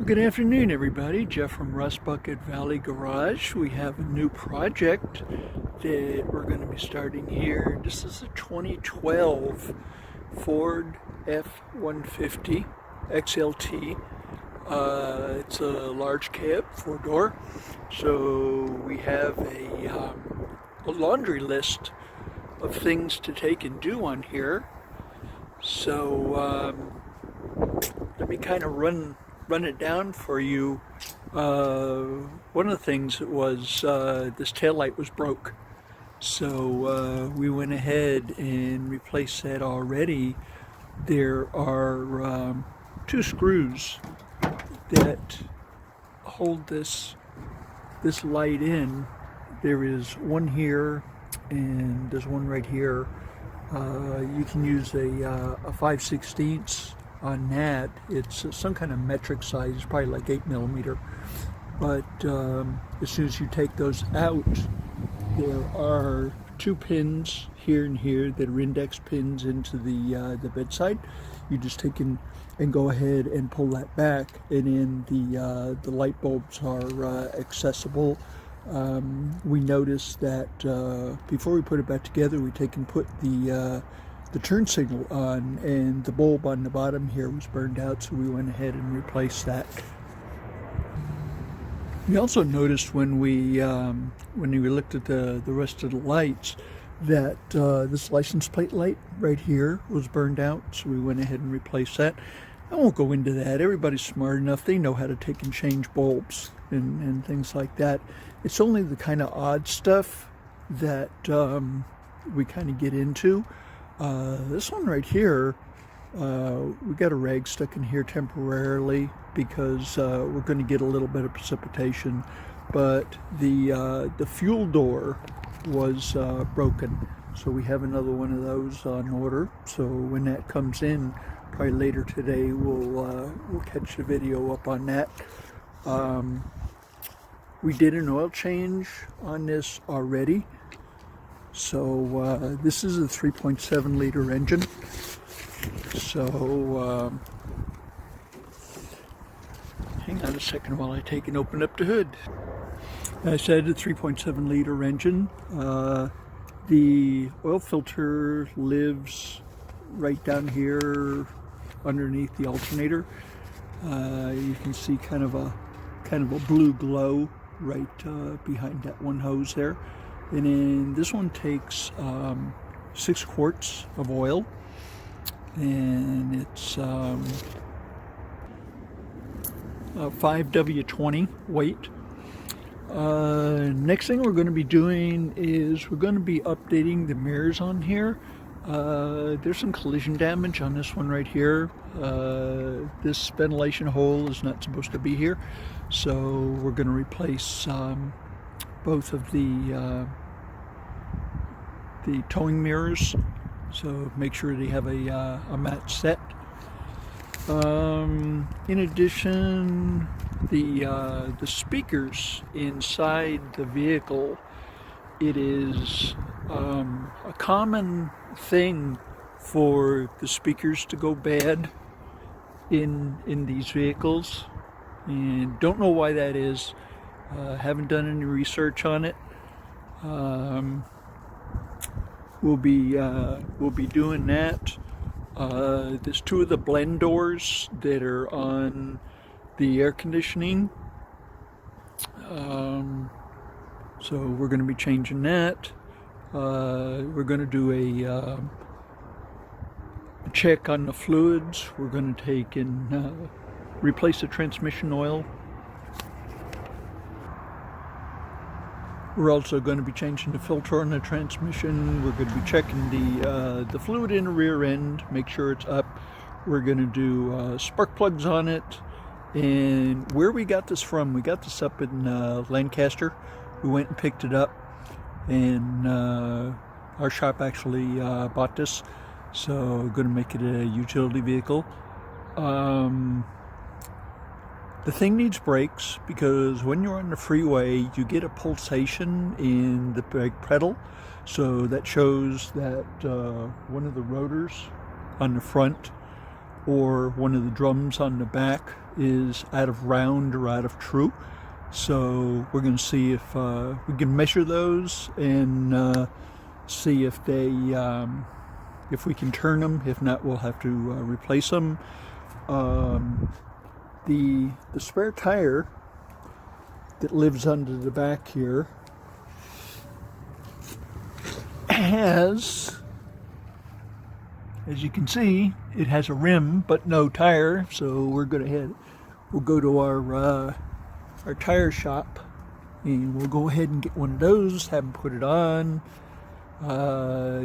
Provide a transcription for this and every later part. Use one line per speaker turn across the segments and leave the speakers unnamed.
Good afternoon, everybody. Jeff from Rust Bucket Valley Garage. We have a new project that we're going to be starting here. This is a 2012 Ford F150 XLT. It's a large cab, 4-door. So we have a laundry list of things to take and do on here. So let me kind of run it down for you. One of the things was this taillight was broke, so we went ahead and replaced that already. There are two screws that hold this light in. There is one here and there's one right here. You can use a 5/16 on that. It's some kind of metric size. It's probably like 8mm. But as soon as you take those out, there are two pins here and here that are index pins into the bedside. You just take and go ahead and pull that back, and then the light bulbs are accessible. We noticed that before we put it back together, we take and put the turn signal on, and the bulb on the bottom here was burned out, so we went ahead and replaced that. We also noticed when we looked at the rest of the lights that this license plate light right here was burned out, so we went ahead and replaced that. I won't go into that. Everybody's smart enough. They know how to take and change bulbs and things like that. It's only the kind of odd stuff that we kind of get into. This one right here, we got a rag stuck in here temporarily because we're going to get a little bit of precipitation, but the fuel door was broken, so we have another one of those on order. So when that comes in, probably later today, we'll catch the video up on that. We did an oil change on this already. So this is a 3.7 liter engine. So hang on a second while I take and open up the hood. I said a 3.7 liter engine. The oil filter lives right down here underneath the alternator. You can see kind of a blue glow right behind that one hose there. And then this one takes 6 quarts of oil, and it's 5W20 weight. Next thing we're going to be doing is we're going to be updating the mirrors on here. There's some collision damage on this one right here. This ventilation hole is not supposed to be here, so we're going to replace both of the towing mirrors, so make sure they have a match set. In addition, the speakers inside the vehicle, it is a common thing for the speakers to go bad in these vehicles, and don't know why that is. Haven't done any research on it. We'll be doing that. There's 2 of the blend doors that are on the air conditioning. So we're going to be changing that. We're going to do a check on the fluids. We're going to take and replace the transmission oil. We're also going to be changing the filter on the transmission. We're going to be checking the fluid in the rear end, make sure it's up. We're going to do spark plugs on it. And where we got this from, we got this up in Lancaster. We went and picked it up, and our shop actually bought this, so we're going to make it a utility vehicle. The thing needs brakes because when you're on the freeway, you get a pulsation in the brake pedal. So that shows that one of the rotors on the front or one of the drums on the back is out of round or out of true. So we're going to see if we can measure those and see if they if we can turn them. If not, we'll have to replace them. The spare tire that lives under the back here has, as you can see, it has a rim but no tire. So we'll go to our tire shop and we'll go ahead and get one of those, have them put it on.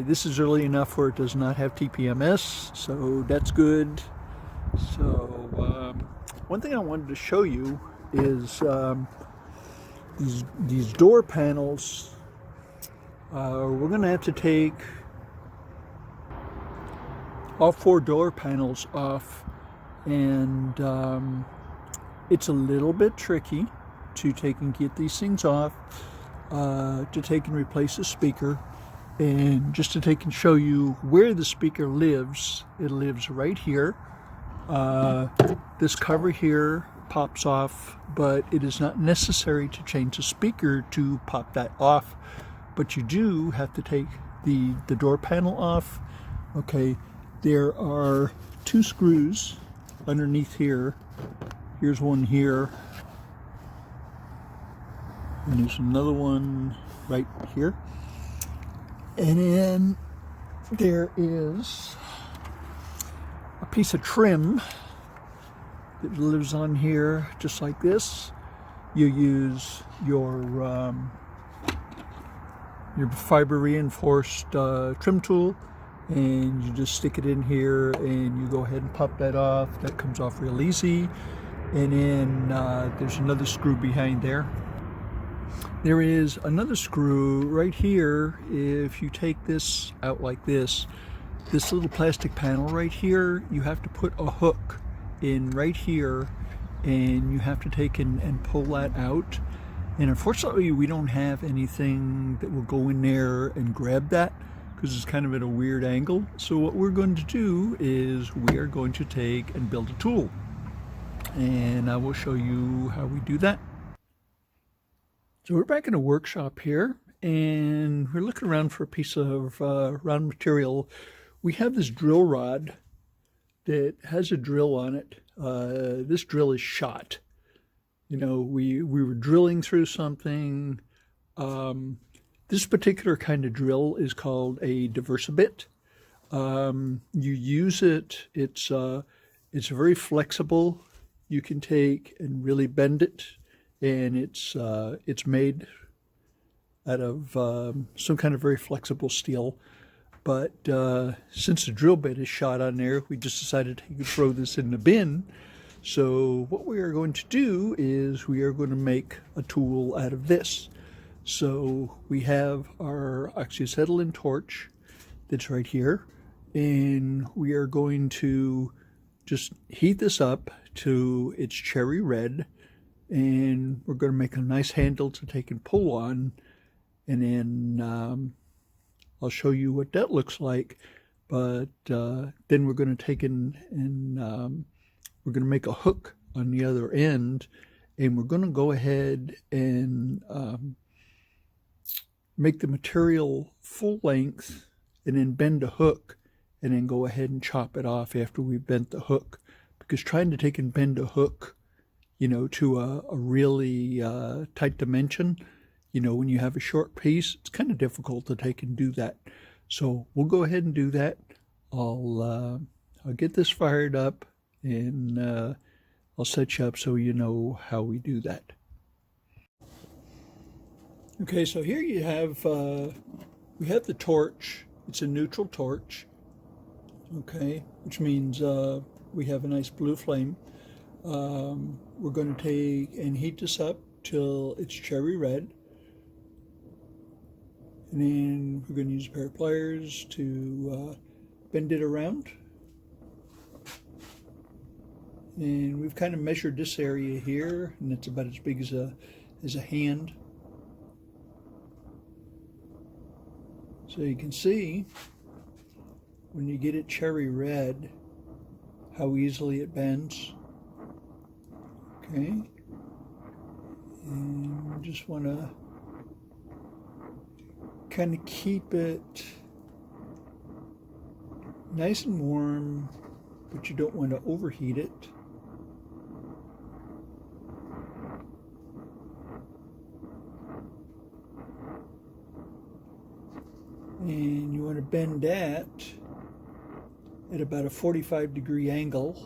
This is early enough where it does not have TPMS, so that's good. So one thing I wanted to show you is these door panels. We're going to have to take all 4 door panels off, and it's a little bit tricky to take and get these things off, to take and replace the speaker. And just to take and show you where the speaker lives, it lives right here. This cover here pops off, but it is not necessary to change the speaker to pop that off. But you do have to take the door panel off. Okay, there are 2 screws underneath here. Here's one here, and there's another one right here. And then there is a piece of trim that lives on here just like this. You use your fiber reinforced trim tool, and you just stick it in here and you go ahead and pop that off. That comes off real easy. And then there's another screw behind there. There is another screw right here. If you take this out like this little plastic panel right here, you have to put a hook in right here, and you have to take and pull that out. And unfortunately, we don't have anything that will go in there and grab that, because it's kind of at a weird angle. So what we're going to do is we are going to take and build a tool, and I will show you how we do that. So we're back in a workshop here, and we're looking around for a piece of round material. We have this drill rod that has a drill on it. This drill is shot. You know, we were drilling through something. This particular kind of drill is called a diversibit. You use it. It's very flexible. You can take and really bend it. And it's made out of some kind of very flexible steel. But since the drill bit is shot on there, we just decided to throw this in the bin. So what we are going to do is we are going to make a tool out of this. So we have our oxyacetylene torch that's right here, and we are going to just heat this up to its cherry red. And we're going to make a nice handle to take and pull on, and then I'll show you what that looks like. But then we're going to take and we're going to make a hook on the other end, and we're going to go ahead and make the material full length, and then bend a hook, and then go ahead and chop it off after we've bent the hook. Because trying to take and bend a hook, you know, to a really tight dimension, you know, when you have a short piece, it's kind of difficult to take and do that. So we'll go ahead and do that. I'll get this fired up, and I'll set you up so you know how we do that. Okay, so here you have, we have the torch. It's a neutral torch, okay, which means we have a nice blue flame. We're going to take and heat this up till it's cherry red, and then we're going to use a pair of pliers to bend it around. And we've kind of measured this area here, and it's about as big as a hand. So you can see when you get it cherry red, how easily it bends. Okay, and just want to kind of keep it nice and warm, but you don't want to overheat it. And you want to bend that at about a 45-degree angle.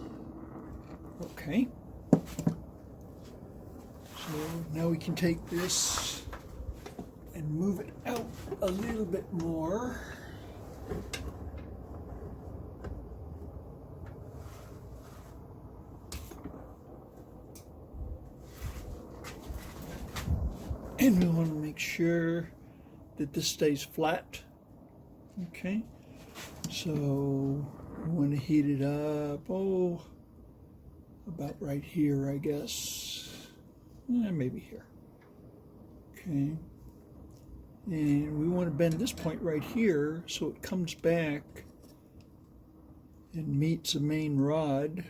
Okay. So now we can take this and move it out a little bit more. And we want to make sure that this stays flat. Okay, so we want to heat it up, about right here, I guess. Maybe here. Okay, and we want to bend this point right here so it comes back and meets the main rod.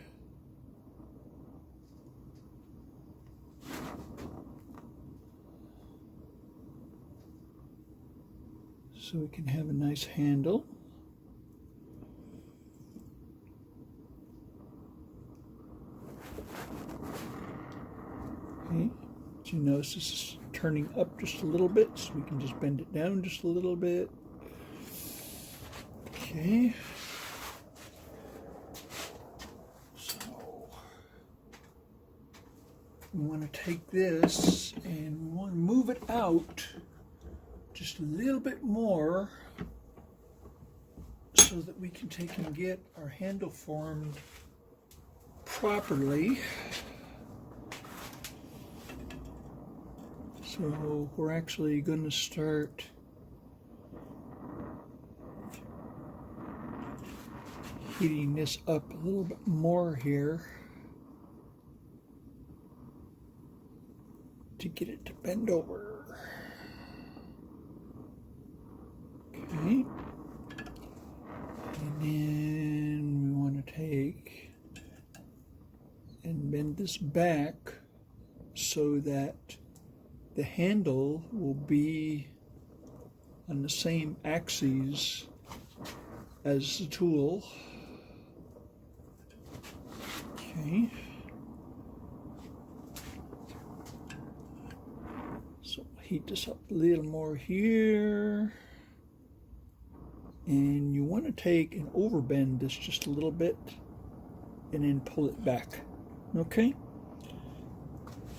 So we can have a nice handle. Okay, so you notice this is turning up just a little bit, so we can just bend it down just a little bit. Okay. So we want to take this and we want to move it out just a little bit more so that we can take and get our handle formed properly. So we're actually going to start heating this up a little bit more here to get it to bend over. Okay, and then we want to take and bend this back so that the handle will be on the same axes as the tool. Okay, so heat this up a little more here. And you want to take and overbend this just a little bit and then pull it back. Okay?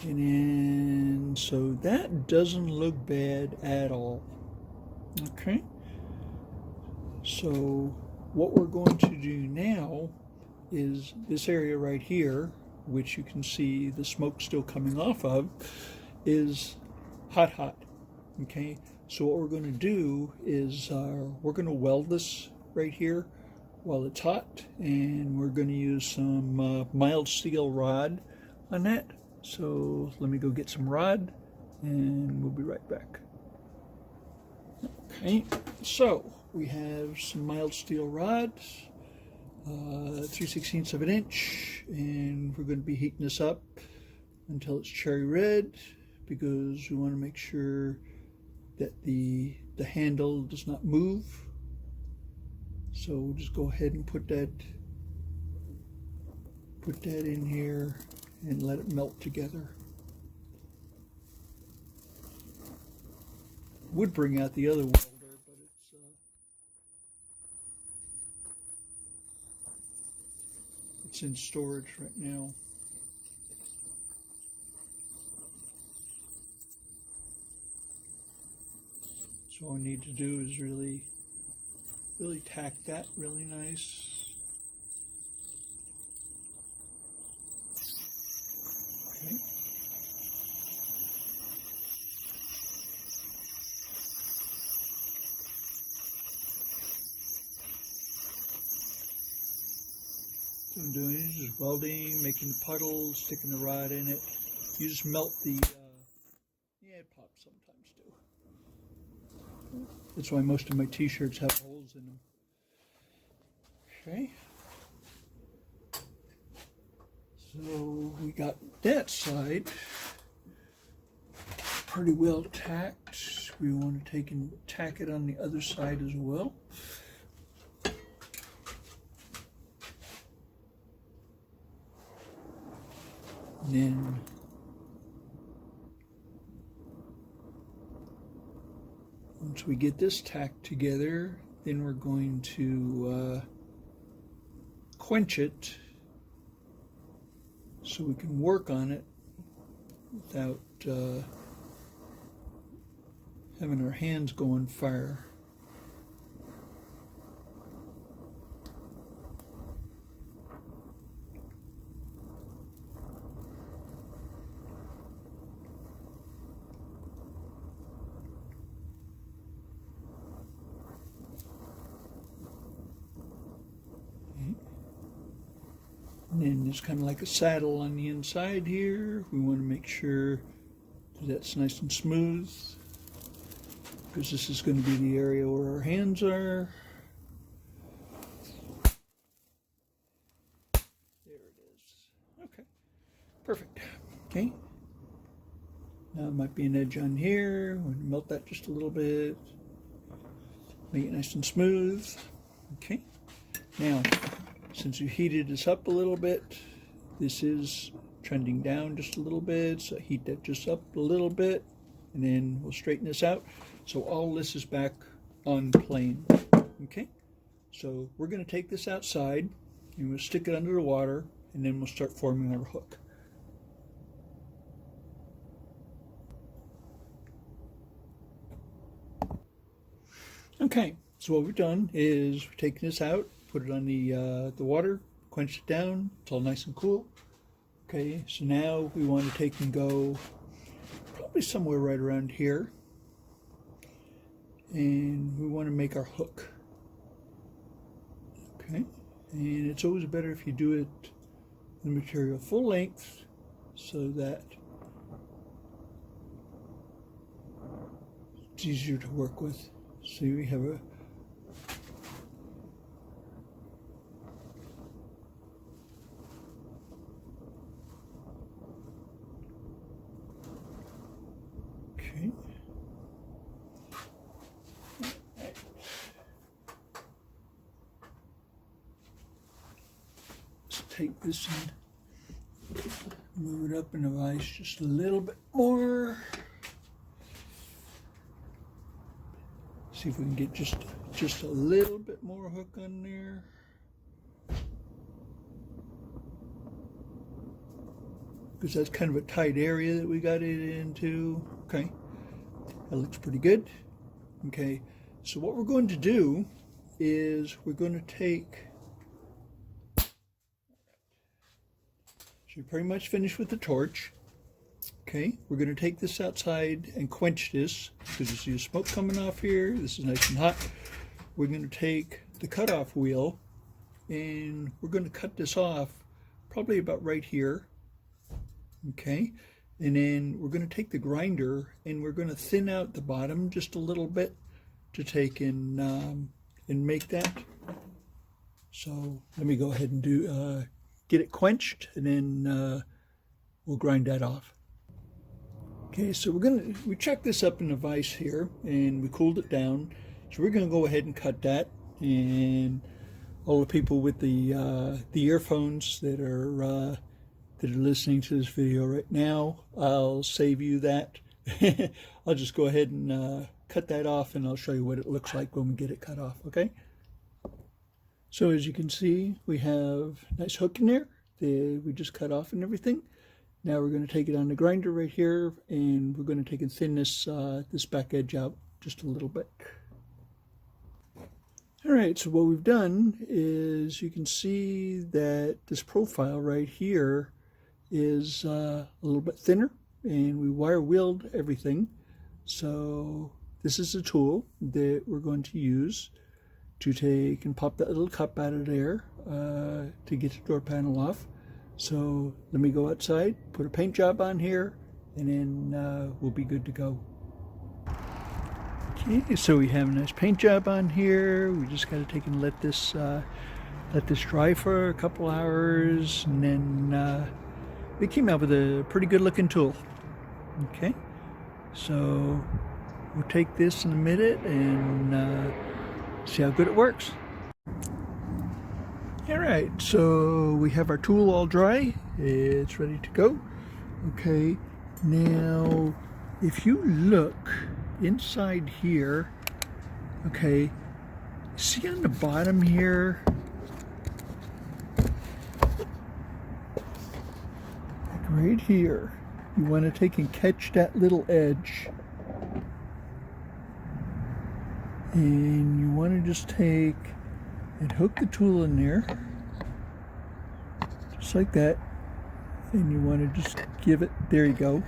And then, so that doesn't look bad at all. Okay? So what we're going to do now is this area right here, which you can see the smoke still coming off of, is hot. Okay? So what we're going to do is we're going to weld this right here while it's hot, and we're going to use some mild steel rod on that. So let me go get some rod and we'll be right back. Okay, so we have some mild steel rods, 3/16 of an inch, and we're going to be heating this up until it's cherry red because we want to make sure that the handle does not move. So we'll just go ahead and put that in here and let it melt together. Would bring out the other welder, but it's in storage right now. So all I need to do is really tack that really nice. Okay. So I'm doing is just welding, making the puddles, sticking the rod in it. You just melt the, yeah, it pops sometimes too. That's why most of my t-shirts have holes in them. Okay. So we got that side pretty well tacked. We want to take and tack it on the other side as well. And then once we get this tacked together, then we're going to quench it so we can work on it without having our hands go on fire. And then there's kind of like a saddle on the inside here. We want to make sure that that's nice and smooth, because this is going to be the area where our hands are. There it is. Okay, perfect. Okay. Now it might be an edge on here. We're going to melt that just a little bit. Make it nice and smooth. Okay. Now, since we heated this up a little bit, this is trending down just a little bit, so heat that just up a little bit, and then we'll straighten this out. So all this is back on plane. Okay, so we're going to take this outside, and we'll stick it under the water, and then we'll start forming our hook. Okay, so what we've done is we've taken this out, put it on the water, quench it down, it's all nice and cool. Okay, so now we want to take and go probably somewhere right around here, and we want to make our hook. Okay, and it's always better if you do it the material full length, so that it's easier to work with. So we have a take this and move it up in the vise just a little bit more. See if we can get just a little bit more hook on there. Because that's kind of a tight area that we got it into. Okay, that looks pretty good. Okay, so what we're going to do is we're going to take, so we're pretty much finished with the torch. Okay, we're going to take this outside and quench this, because you see the smoke coming off here. This is nice and hot. We're going to take the cutoff wheel and we're going to cut this off probably about right here. Okay, and then we're going to take the grinder and we're going to thin out the bottom just a little bit to take and make that. So let me go ahead and do get it quenched, and then we'll grind that off. Okay, so we checked this up in the vise here and we cooled it down. So we're going to go ahead and cut that, and all the people with the earphones that are listening to this video right now, I'll save you that. I'll just go ahead and cut that off, and I'll show you what it looks like when we get it cut off, okay? So as you can see, we have a nice hook in there that we just cut off and everything. Now we're going to take it on the grinder right here, and we're going to take and thin this back edge out just a little bit. All right, so what we've done is you can see that this profile right here is a little bit thinner, and we wire wheeled everything. So this is a tool that we're going to use to take and pop that little cup out of there to get the door panel off. So let me go outside, put a paint job on here, and then we'll be good to go. Okay, so we have a nice paint job on here. We just got to take and let this dry for a couple hours, and then we came out with a pretty good looking tool. Okay, so we'll take this in a minute and see how good it works. Alright, so we have our tool all dry. It's ready to go. Okay, now if you look inside here, okay, see on the bottom here, like right here, you want to take and catch that little edge. And you want to just take and hook the tool in there, just like that. And you want to just give it, there you go.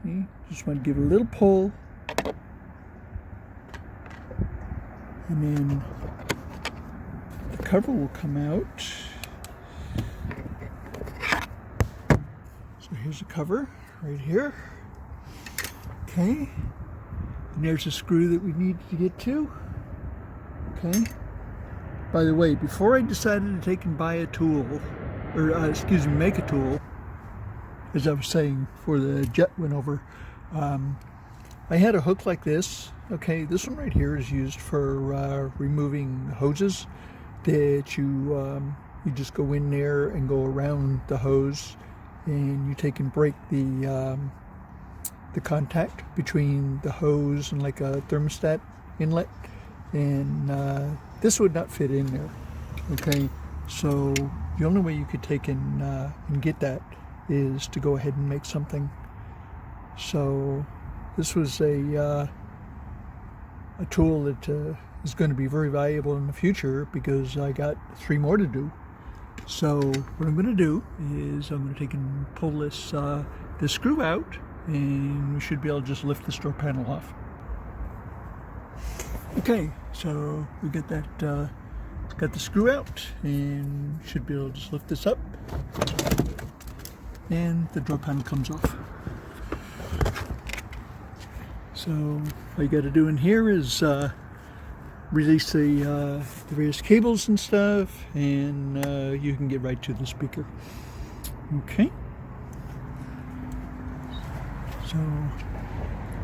Okay, just want to give it a little pull. And then the cover will come out. So here's the cover right here. Okay. And there's a screw that we need to get to. Okay. By the way, before I decided to take and buy a tool, or make a tool, as I was saying before the jet went over, I had a hook like this. Okay, this one right here is used for removing hoses that you just go in there and go around the hose, and you take and break the contact between the hose and like a thermostat inlet, and this would not fit in there. Okay, so the only way you could take and get that is to go ahead and make something. So this was a tool that is going to be very valuable in the future, because I got 3 more to do. So what I'm going to do is I'm going to take and pull this screw out, and we should be able to just lift this door panel off. Okay, so we got that, got the screw out, and should be able to just lift this up, and the door panel comes off. So all you got to do in here is release the various cables and stuff, and you can get right to the speaker. Okay. So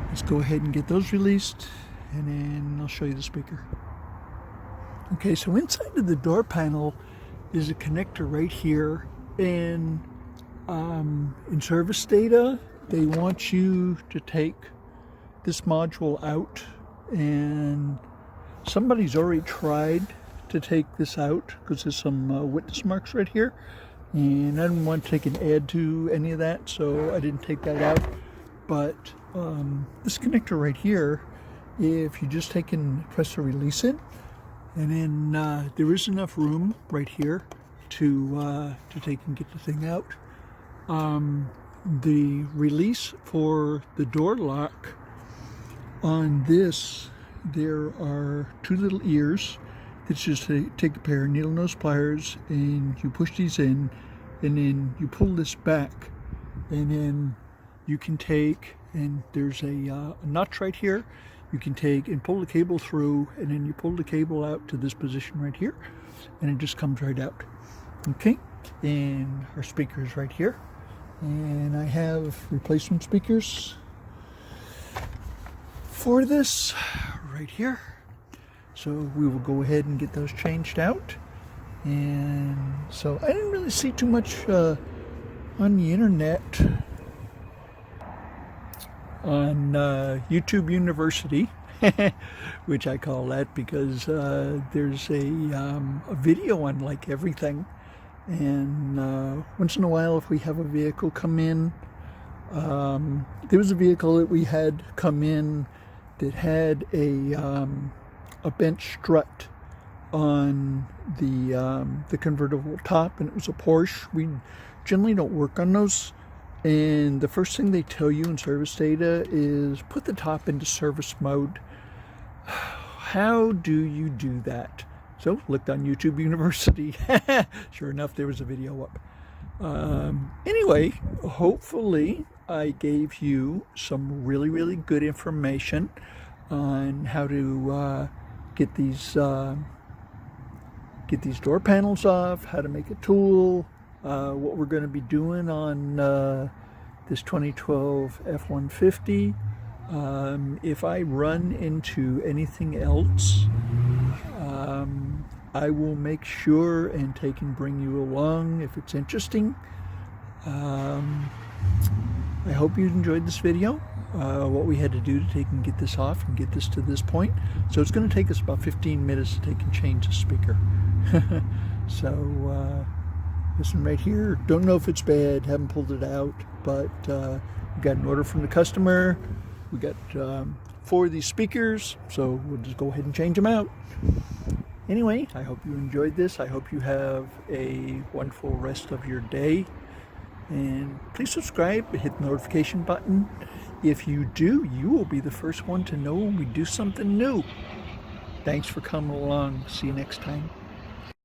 let's go ahead and get those released, and then I'll show you the speaker. Okay, so inside of the door panel is a connector right here, and in service data, they want you to take this module out, and somebody's already tried to take this out because there's some witness marks right here, and I didn't want to take and add to any of that, so I didn't take that out. But this connector right here, if you just take and press to release it, and then there is enough room right here to take and get the thing out. The release for the door lock on this, there are 2 little ears that just take a pair of needle nose pliers, and you push these in, and then you pull this back, and then you can take, and there's a notch right here, you can take and pull the cable through, and then you pull the cable out to this position right here, and it just comes right out. Okay, and our speaker is right here, and I have replacement speakers for this right here, so we will go ahead and get those changed out. And so I didn't really see too much on the internet, on YouTube University, which I call that because there's a video on like everything, and once in a while, if we have a vehicle come in, there was a vehicle that we had come in that had a bench strut on the convertible top, and it was a Porsche. We generally don't work on those, and the first thing they tell you in service data is put the top into service mode. How do you do that? So looked on YouTube University. Sure enough, there was a video up. Anyway, hopefully I gave you some really good information on how to get these door panels off, how to make a tool, what we're going to be doing on this 2012 F-150. If I run into anything else, I will make sure and take and bring you along if it's interesting. I hope you enjoyed this video, what we had to do to take and get this off and get this to this point. So it's going to take us about 15 minutes to take and change the speaker. So listen right here. Don't know if it's bad, haven't pulled it out, but we got an order from the customer. We got 4 of these speakers, so we'll just go ahead and change them out. Anyway, I hope you enjoyed this. I hope you have a wonderful rest of your day. And please subscribe, hit the notification button. If you do, you will be the first one to know when we do something new. Thanks for coming along. See you next time.